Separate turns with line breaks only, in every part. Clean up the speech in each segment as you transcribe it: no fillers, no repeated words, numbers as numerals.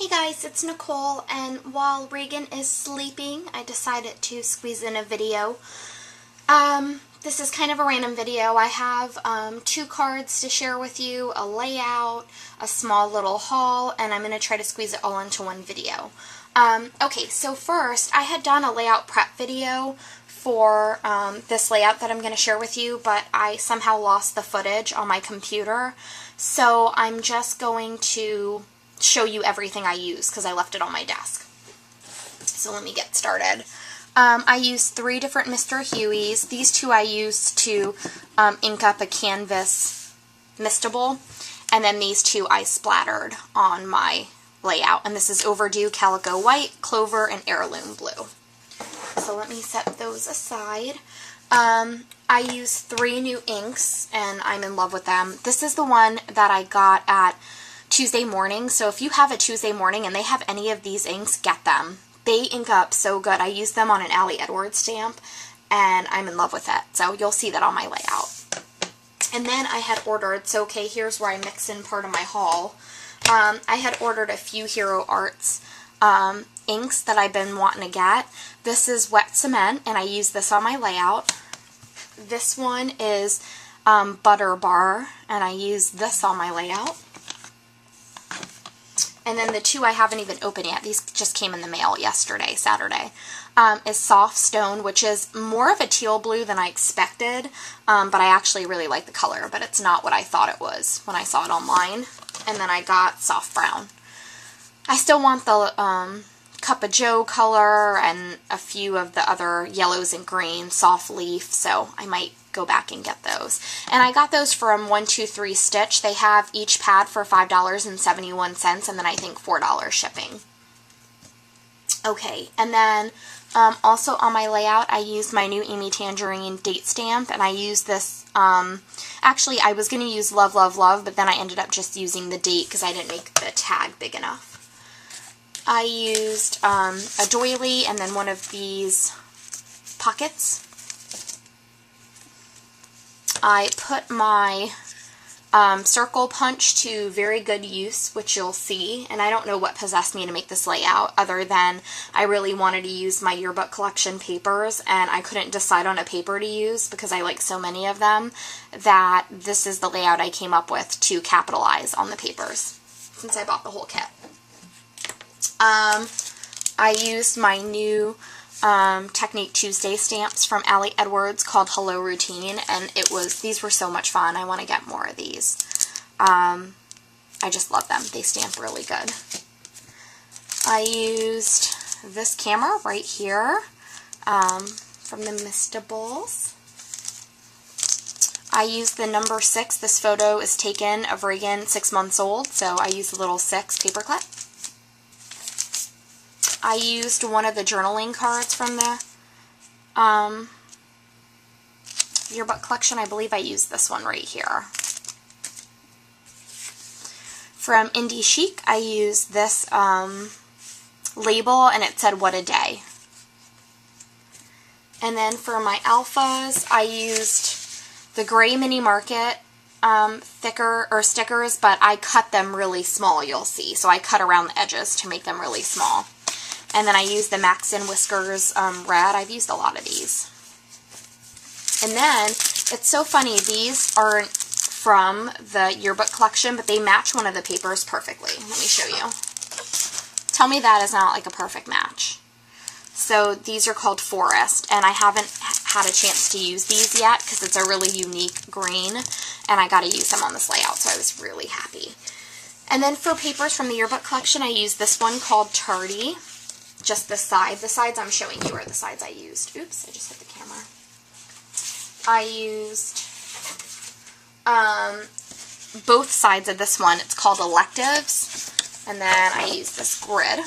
Hey guys, it's Nicole, and while Reagan is sleeping, I decided to squeeze in a video. This is kind of a random video. I have two cards to share with you, a layout, a small little haul, and I'm going to try to squeeze it all into one video. Okay, so first, I had done a layout prep video for this layout that I'm going to share with you, but I somehow lost the footage on my computer, so I'm just going to show you everything I use because I left it on my desk. So let me get started. I used 3 different Mr. Hueys. These 2 I used to ink up a canvas mistable, and then these 2 I splattered on my layout. And this is Overdue Calico White, Clover, and Heirloom Blue. So let me set those aside. I used 3 new inks, and I'm in love with them. This is the one that I got at Tuesday morning, so if you have a Tuesday morning and they have any of these inks, get them. They ink up so good. I used them on an Allie Edwards stamp, and I'm in love with it, so you'll see that on my layout. And then I had ordered, so okay, here's where I mix in part of my haul. I had ordered a few Hero Arts inks that I've been wanting to get. This is Wet Cement, and I use this on my layout. This one is Butter Bar, and I use this on my layout. And then the 2 I haven't even opened yet, these just came in the mail yesterday, Saturday, is Soft Stone, which is more of a teal blue than I expected, but I actually really like the color, but it's not what I thought it was when I saw it online. And then I got Soft Brown. I still want the Cup of Joe color and a few of the other yellows and greens, Soft Leaf, so I might go back and get those. And I got those from 123 Stitch. They have each pad for $5.71, and then I think $4 shipping. Okay, and then also on my layout, I used my new Amy Tangerine date stamp, and I used this, actually I was going to use Love, Love, Love, but then I ended up just using the date because I didn't make the tag big enough. I used a doily and then one of these pockets. I put my circle punch to very good use, which you'll see, and I don't know what possessed me to make this layout other than I really wanted to use my yearbook collection papers, and I couldn't decide on a paper to use because I like so many of them that this is the layout I came up with to capitalize on the papers since I bought the whole kit. I used my new Technique Tuesday stamps from Allie Edwards called Hello Routine, and these were so much fun. I want to get more of these. I just love them. They stamp really good. I used this camera right here from the Mistables. I used the number 6. This photo is taken of Reagan 6 months old, so I used the little 6 paper clip. I used one of the journaling cards from the yearbook collection. I believe I used this one right here. From Indie Chic, I used this label, and it said, "What a Day." And then for my alphas, I used the gray Mini Market stickers, but I cut them really small, you'll see. So I cut around the edges to make them really small. And then I used the Max & Whiskers red. I've used a lot of these. And then, it's so funny, these aren't from the yearbook collection, but they match one of the papers perfectly. Let me show you. Tell me that is not like a perfect match. So these are called Forest, and I haven't had a chance to use these yet because it's a really unique green, and I got to use them on this layout, so I was really happy. And then for papers from the yearbook collection, I used this one called Tardy. Just the side. The sides I'm showing you are the sides I used. Oops, I just hit the camera. I used both sides of this one. It's called Electives. And then I used this grid.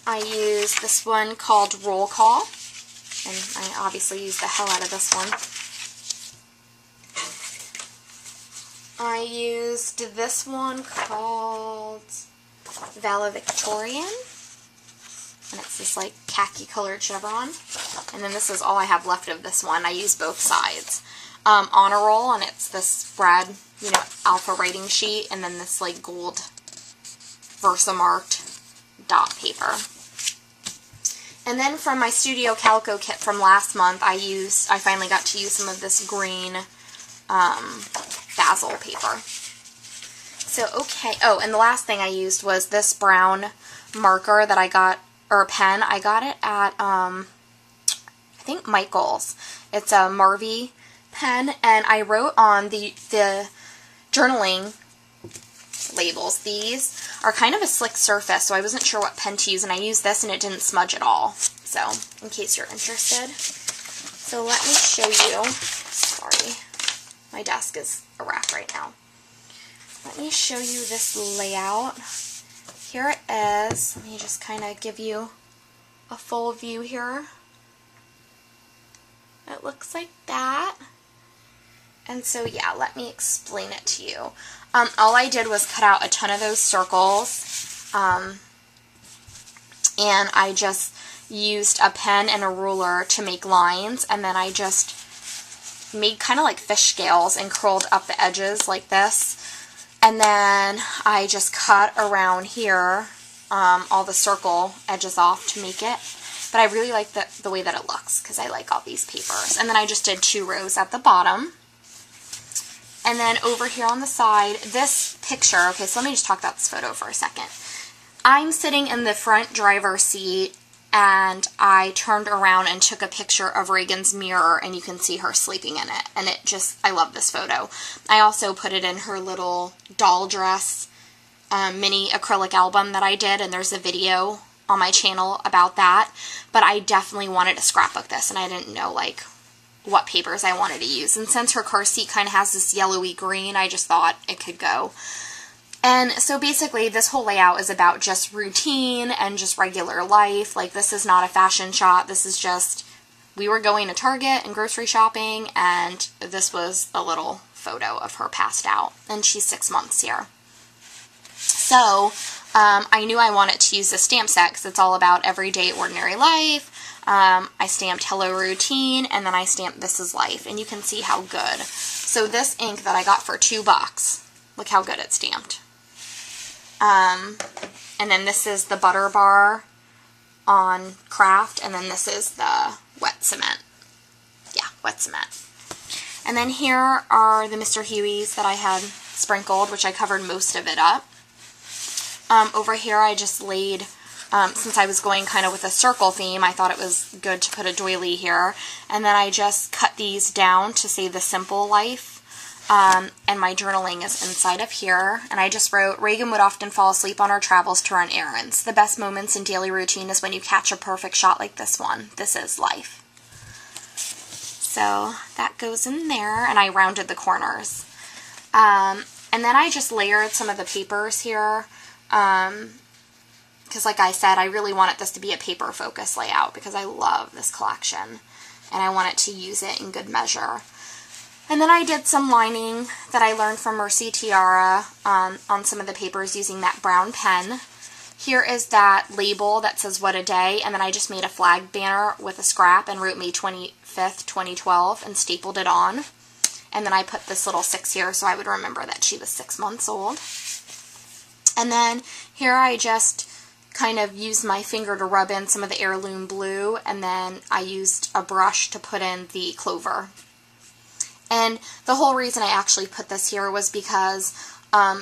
I used this one called Roll Call. And I obviously used the hell out of this one. I used this one called Valedictorian, and it's this like khaki colored chevron, and then this is all I have left of this one. I used both sides. Honor Roll, and it's this red you know, alpha writing sheet, and then this like gold Versamarked dot paper. And then from my Studio Calico kit from last month, I finally got to use some of this green basil paper. So, okay. Oh, and the last thing I used was this brown marker that I got, or a pen. I got it at, I think Michael's. It's a Marvy pen, and I wrote on the journaling labels. These are kind of a slick surface, so I wasn't sure what pen to use, and I used this and it didn't smudge at all. So, in case you're interested. So let me show you. Sorry, my desk is a wrap right now. Let me show you this layout. Here it is. Let me just kind of give you a full view here. It looks like that. And so, yeah, let me explain it to you. All I did was cut out a ton of those circles, and I just used a pen and a ruler to make lines, and then I just made kind of like fish scales and curled up the edges like this. And then I just cut around here all the circle edges off to make it. But I really like the way that it looks because I like all these papers. And then I just did 2 rows at the bottom. And then over here on the side, this picture, okay, so let me just talk about this photo for a second. I'm sitting in the front driver's seat, and I turned around and took a picture of Reagan's mirror, and you can see her sleeping in it. And it just, I love this photo. I also put it in her little doll dress mini acrylic album that I did, and there's a video on my channel about that. But I definitely wanted to scrapbook this, and I didn't know, like, what papers I wanted to use. And since her car seat kind of has this yellowy green, I just thought it could go. And so basically this whole layout is about just routine and just regular life. Like, this is not a fashion shot. This is just, we were going to Target and grocery shopping, and this was a little photo of her passed out. And she's 6 months here. So I knew I wanted to use this stamp set because it's all about everyday ordinary life. I stamped Hello Routine, and then I stamped This Is Life, and you can see how good. So this ink that I got for $2, look how good it's stamped. And then this is the butter bar on Craft, and then this is the wet cement. Yeah, wet cement. And then here are the Mr. Huey's that I had sprinkled, which I covered most of it up. Over here I just laid... since I was going kind of with a circle theme, I thought it was good to put a doily here. And then I just cut these down to say the simple life. And my journaling is inside of here. And I just wrote, Reagan would often fall asleep on her travels to run errands. The best moments in daily routine is when you catch a perfect shot like this one. This is life. So that goes in there. And I rounded the corners. And then I just layered some of the papers here. Because like I said, I really wanted this to be a paper focus layout because I love this collection and I wanted to use it in good measure. And then I did some lining that I learned from Mercy Tiara on some of the papers using that brown pen. Here is that label that says What a Day, and then I just made a flag banner with a scrap and wrote May 25th, 2012 and stapled it on. And then I put this little 6 here so I would remember that she was 6 months old. And then here I just kind of used my finger to rub in some of the heirloom blue, and then I used a brush to put in the clover. And the whole reason I actually put this here was because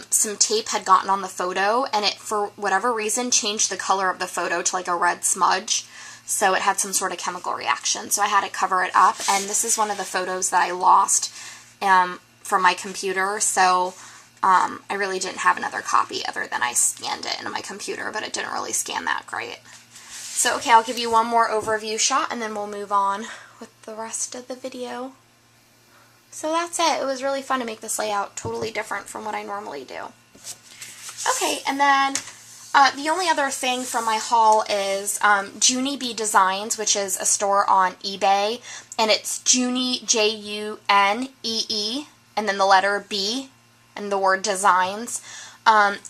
some tape had gotten on the photo, and it, for whatever reason, changed the color of the photo to like a red smudge. So it had some sort of chemical reaction, so I had to cover it up. And this is one of the photos that I lost from my computer, so I really didn't have another copy other than I scanned it into my computer, but it didn't really scan that great. So, okay, I'll give you one more overview shot, and then we'll move on with the rest of the video. So that's it. It was really fun to make this layout totally different from what I normally do. Okay, and then the only other thing from my haul is Junie B Designs, which is a store on eBay, and it's Junie, J-U-N-E-E, and then the letter B, and the word designs.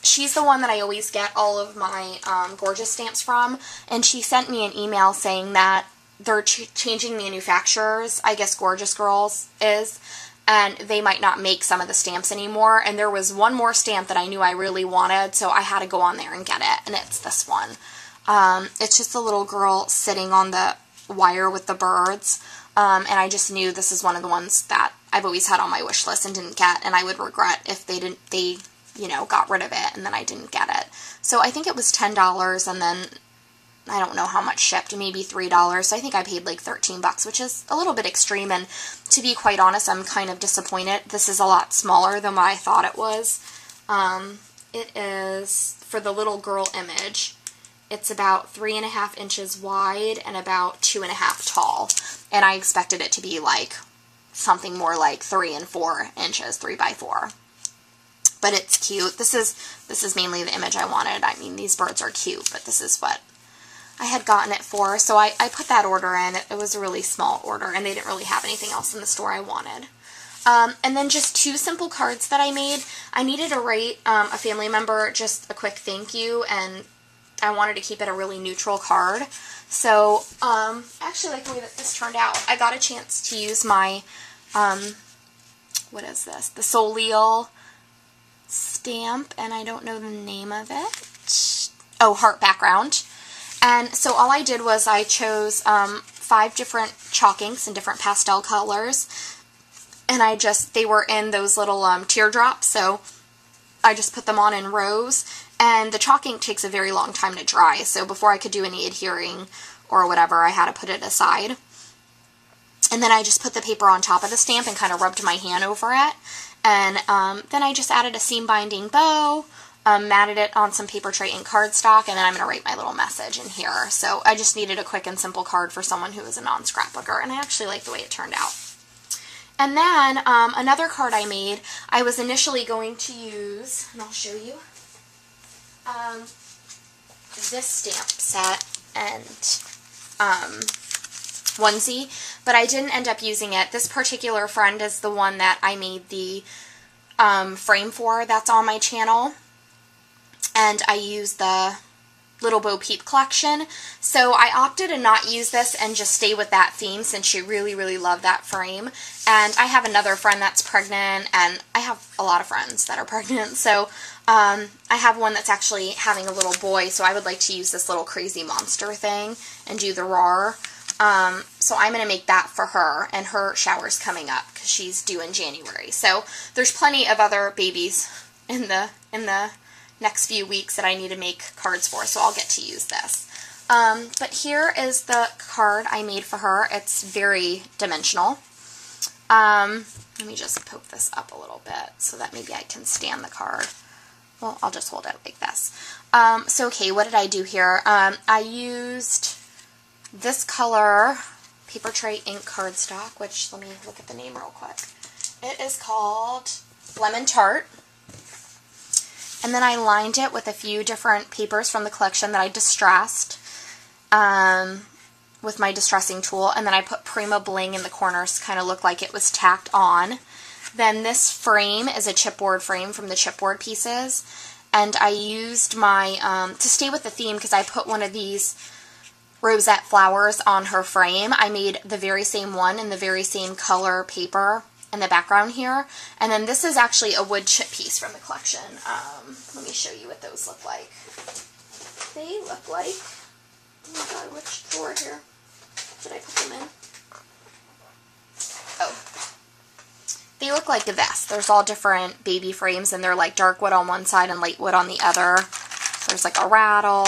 She's the one that I always get all of my Gorgeous stamps from, and she sent me an email saying that they're changing manufacturers, I guess Gorgeous Girls is, and they might not make some of the stamps anymore, and there was one more stamp that I knew I really wanted, so I had to go on there and get it, and it's this one. It's just a little girl sitting on the wire with the birds, and I just knew this is one of the ones that I've always had on my wish list and didn't get, and I would regret if they you know, got rid of it and then I didn't get it. So I think it was $10, and then I don't know how much shipped, maybe $3. So I think I paid like 13 bucks, which is a little bit extreme, and to be quite honest, I'm kind of disappointed. This is a lot smaller than what I thought it was. It is, for the little girl image, it's about 3.5 inches wide and about 2.5 tall, and I expected it to be like something more like 3 and 4 inches, 3 by 4. But it's cute. This is mainly the image I wanted. I mean, these birds are cute, but this is what I had gotten it for. So I put that order in. It was a really small order, and they didn't really have anything else in the store I wanted. And then just 2 simple cards that I made. I needed to write a family member just a quick thank you, and I wanted to keep it a really neutral card. So I actually like the way that this turned out. I got a chance to use my, what is this? The Soleil stamp, and I don't know the name of it. Oh, heart background. And so all I did was I chose 5 different chalk inks in different pastel colors, and they were in those little teardrops, so I just put them on in rows, and the chalk ink takes a very long time to dry, so before I could do any adhering or whatever, I had to put it aside. And then I just put the paper on top of the stamp and kind of rubbed my hand over it. And then I just added a seam binding bow, matted it on some paper tray ink cardstock, and then I'm going to write my little message in here. So I just needed a quick and simple card for someone who is a non-scrapbooker, and I actually like the way it turned out. And then another card I made, I was initially going to use, and I'll show you, this stamp set and onesie, but I didn't end up using it. This particular friend is the one that I made the frame for that's on my channel, and I used the Little Bo Peep collection, so I opted to not use this and just stay with that theme since she really, really loved that frame. And I have another friend that's pregnant, and I have a lot of friends that are pregnant, so I have one that's actually having a little boy, so I would like to use this little crazy monster thing and do the roar. So I'm going to make that for her, and her shower's coming up because she's due in January. So there's plenty of other babies in the next few weeks that I need to make cards for, so I'll get to use this. But here is the card I made for her. It's very dimensional. Let me just poke this up a little bit so that maybe I can stand the card. Well, I'll just hold it like this. So okay, what did I do here? I used this color paper tray ink cardstock, which, let me look at the name real quick. It is called Lemon Tart. And then I lined it with a few different papers from the collection that I distressed with my distressing tool. And then I put Prima Bling in the corners to kind of look like it was tacked on. Then this frame is a chipboard frame from the chipboard pieces. And I used my, to stay with the theme, because I put one of these rosette flowers on her frame. I made the very same one in the very same color paper in the background here. And then this is actually a wood chip piece from the collection. Let me show you what those look like. They look like, oh my god, which drawer here did I put them in? Oh. They look like this. There's all different baby frames, and they're like dark wood on one side and light wood on the other. There's like a rattle.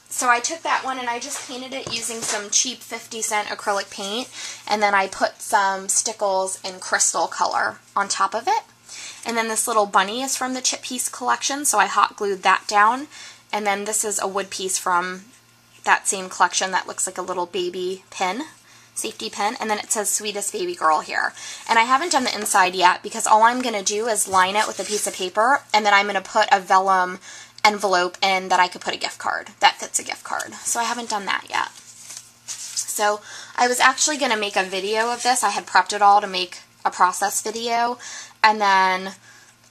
So I took that one and I just painted it using some cheap 50-cent acrylic paint, and then I put some stickles in crystal color on top of it. And then this little bunny is from the chip piece collection, so I hot glued that down. And then this is a wood piece from that same collection that looks like a little baby pin, safety pin, and then it says Sweetest Baby Girl here. And I haven't done the inside yet because all I'm going to do is line it with a piece of paper, and then I'm going to put a vellum envelope in that I could put a gift card that fits a gift card. So I haven't done that yet. So I was actually going to make a video of this. I had prepped it all to make a process video, and then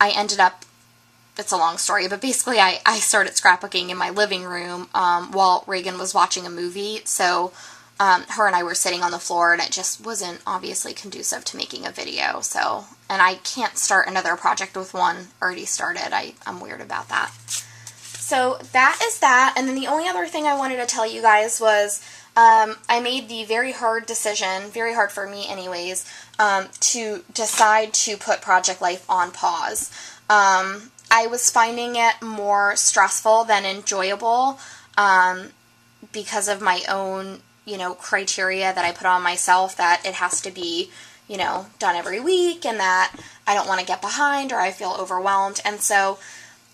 I ended up, it's a long story, but basically I started scrapbooking in my living room while Reagan was watching a movie. So her and I were sitting on the floor, and it just wasn't obviously conducive to making a video. So, and I can't start another project with one already started. I'm weird about that. So that is that. And then the only other thing I wanted to tell you guys was I made the very hard decision, very hard for me anyways, to decide to put Project Life on pause. I was finding it more stressful than enjoyable because of my own, criteria that I put on myself, that it has to be, done every week, and that I don't want to get behind or I feel overwhelmed. And so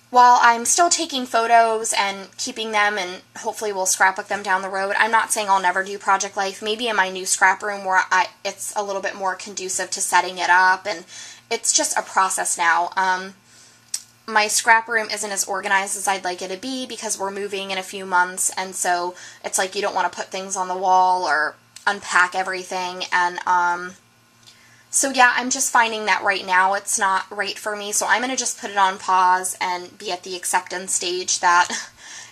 while I'm still taking photos and keeping them, and hopefully we'll scrapbook them down the road, I'm not saying I'll never do Project Life. Maybe in my new scrap room where it's a little bit more conducive to setting it up, and it's just a process now. My scrap room isn't as organized as I'd like it to be because we're moving in a few months, and so it's like you don't want to put things on the wall or unpack everything, and so yeah, I'm just finding that right now it's not right for me, so I'm going to just put it on pause and be at the acceptance stage that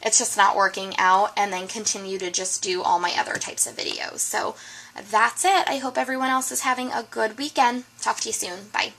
it's just not working out, and then continue to just do all my other types of videos. So that's it. I hope everyone else is having a good weekend. Talk to you soon. Bye.